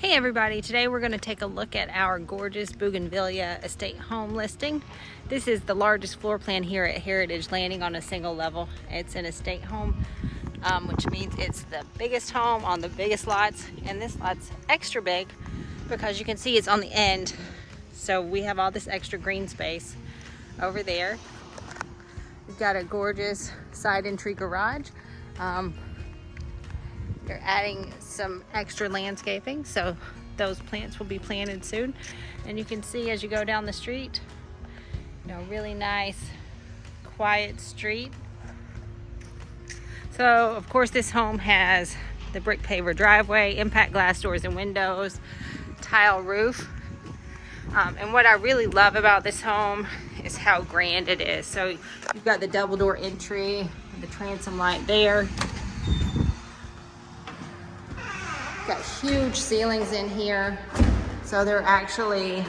Hey everybody, today we're going to take a look at our gorgeous Bougainvillea estate home listing. This is the largest floor plan here at Heritage Landing on a single level. It's an estate home, which means it's the biggest home on the biggest lots, and this lot's extra big because you can see it's on the end. So we have all this extra green space over there. We've got a gorgeous side entry garage. They're adding some extra landscaping, so those plants will be planted soon. And you can see as you go down the street, really nice, quiet street. So, of course, this home has the brick paver driveway, impact glass doors and windows, tile roof. And what I really love about this home is how grand it is. So you've got the double door entry, the transom light there. Got huge ceilings in here. So they're actually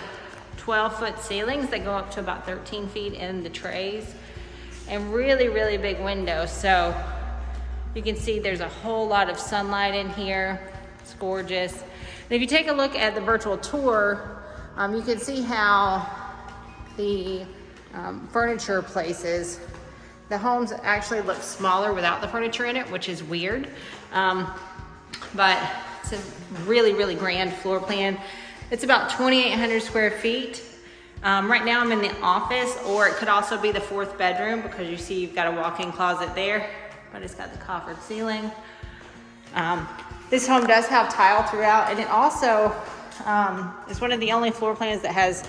12-foot ceilings that go up to about 13 feet in the trays, and really, really big windows. So you can see there's a whole lot of sunlight in here. It's gorgeous. And if you take a look at the virtual tour, you can see how the furniture places. The homes actually look smaller without the furniture in it, which is weird. But it's a really, really grand floor plan. It's about 2,800 square feet. Right now I'm in the office, or it could also be the fourth bedroom because you see you've got a walk-in closet there, but it's got the coffered ceiling. This home does have tile throughout, and it also is one of the only floor plans that has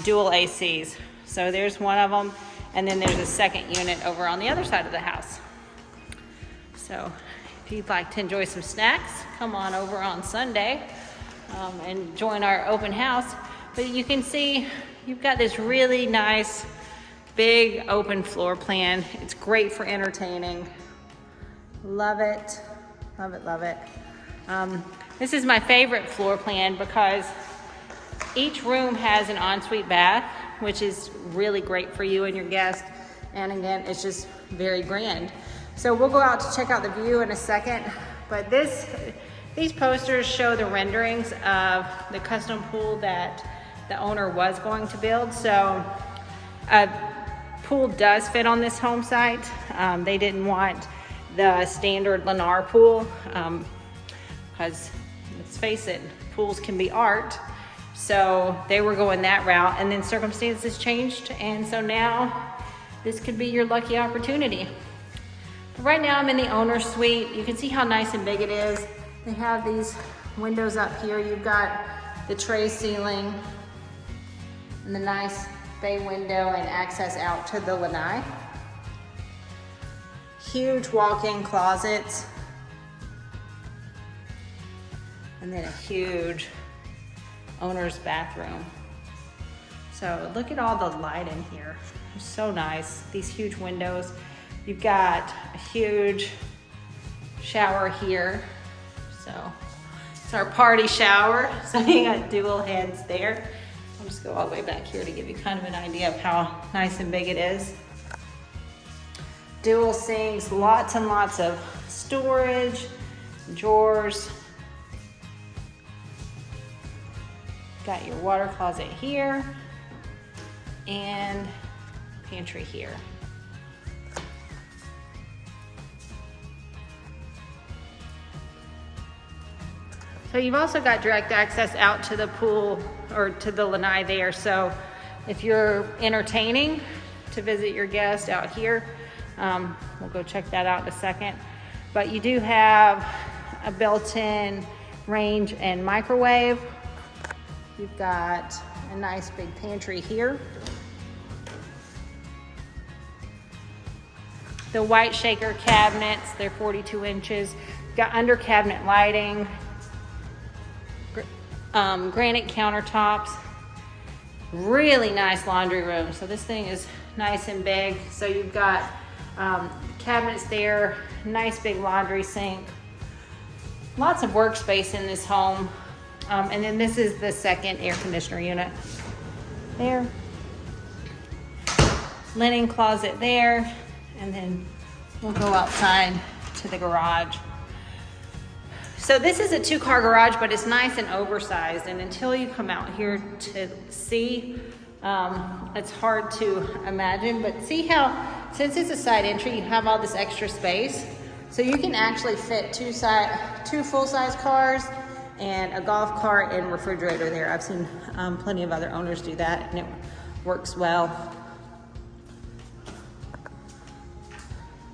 dual ACs. So there's one of them, and then there's a second unit over on the other side of the house. So if you'd like to enjoy some snacks, come on over on Sunday and join our open house. But you can see you've got this really nice, big open floor plan. It's great for entertaining. Love it, love it, love it. This is my favorite floor plan because each room has an ensuite bath, which is really great for you and your guests. And again, it's just very grand. So we'll go out to check out the view in a second, but these posters show the renderings of the custom pool that the owner was going to build. So a pool does fit on this home site. They didn't want the standard Lennar pool because let's face it, pools can be art. So they were going that route, and then circumstances changed, and so now this could be your lucky opportunity. Right now I'm in the owner's suite. You can see how nice and big it is. They have these windows up here. You've got the tray ceiling and the nice bay window and access out to the lanai. Huge walk-in closets. And then a huge owner's bathroom. So look at all the light in here. It's so nice. These huge windows. You've got a huge shower here. So it's our party shower. So you got dual heads there. I'll just go all the way back here to give you kind of an idea of how nice and big it is. Dual sinks, lots and lots of storage, drawers. Got your water closet here and pantry here. So you've also got direct access out to the pool or to the lanai there. So if you're entertaining to visit your guest out here, we'll go check that out in a second. But you do have a built-in range and microwave. You've got a nice big pantry here. The white shaker cabinets, they're 42 inches. You've got under cabinet lighting. Granite countertops, really nice laundry room. So this thing is nice and big. So you've got cabinets there, nice big laundry sink, lots of workspace in this home. And then this is the second air conditioner unit there. Linen closet there, and then we'll go outside to the garage. So this is a 2-car garage, but it's nice and oversized. And until you come out here to see, it's hard to imagine, but see how, since it's a side entry, you have all this extra space. So you can actually fit two full-size cars and a golf cart and refrigerator there. I've seen plenty of other owners do that, and it works well.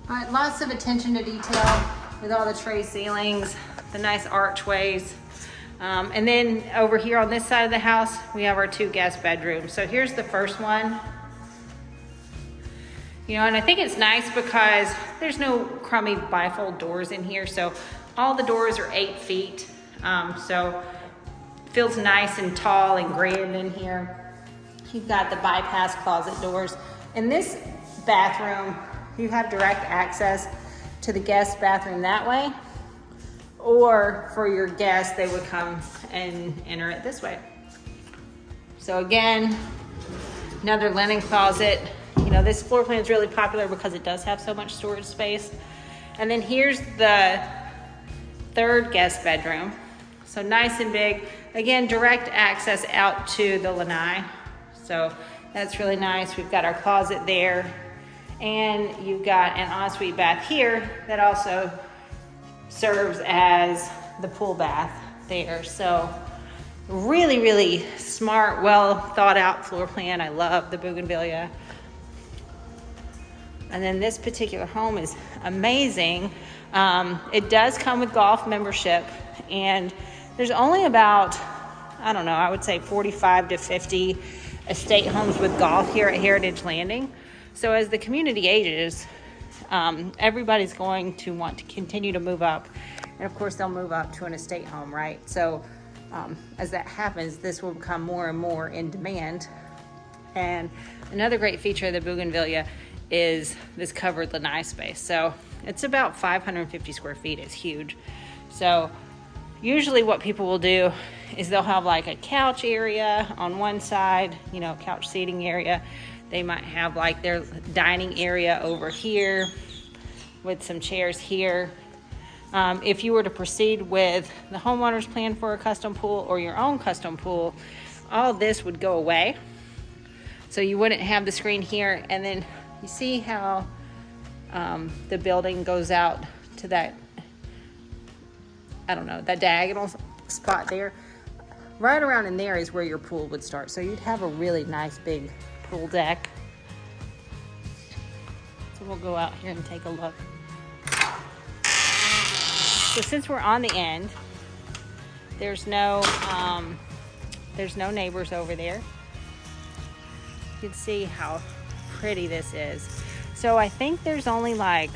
But lots of attention to detail with all the tray ceilings, the nice archways. And then over here on this side of the house, we have our 2 guest bedrooms. So here's the first one. You know, and I think it's nice because there's no crummy bifold doors in here. So all the doors are 8 feet. So it feels nice and tall and grand in here. You've got the bypass closet doors. In this bathroom, you have direct access to the guest bathroom that way, or for your guests, they would come and enter it this way. So again, another linen closet. You know, this floor plan is really popular because it does have so much storage space. And then here's the 3rd guest bedroom. So nice and big. Again, direct access out to the lanai. So that's really nice. We've got our closet there. And you've got an ensuite bath here that also serves as the pool bath there. So really, really smart, well thought out floor plan. I love the Bougainvillea. And then this particular home is amazing. It does come with golf membership, and there's only about, I don't know, I would say 45 to 50 estate homes with golf here at Heritage Landing. So as the community ages, everybody's going to want to continue to move up. And of course, they'll move up to an estate home, right? So as that happens, this will become more and more in demand. And another great feature of the Bougainvillea is this covered lanai space. So it's about 550 square feet. It's huge. So usually what people will do is they'll have like a couch area on one side, you know, couch seating area. They might have like their dining area over here with some chairs here. If you were to proceed with the homeowner's plan for a custom pool or your own custom pool, all this would go away. So you wouldn't have the screen here. And then you see how the building goes out to that, I don't know, that diagonal spot there. Right around in there is where your pool would start. So you'd have a really nice big pool deck. So we'll go out here and take a look. So since we're on the end, there's no neighbors over there. You can see how pretty this is. So I think there's only like,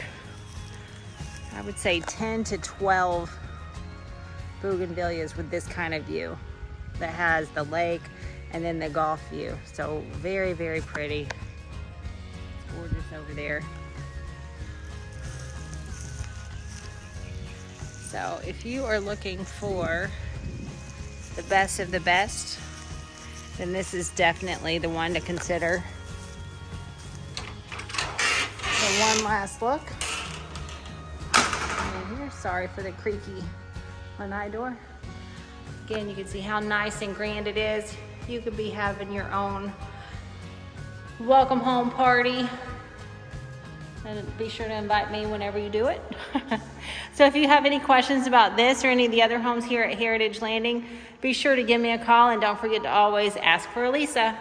I would say 10 to 12 Bougainvilleas with this kind of view that has the lake and then the golf view. So very, very pretty. It's gorgeous over there. So if you are looking for the best of the best, then this is definitely the one to consider. So one last look. In here, sorry for the creaky lanai door. Again, you can see how nice and grand it is. You could be having your own welcome home party. And be sure to invite me whenever you do it. So if you have any questions about this or any of the other homes here at Heritage Landing, be sure to give me a call, and don't forget to always ask for Elisa.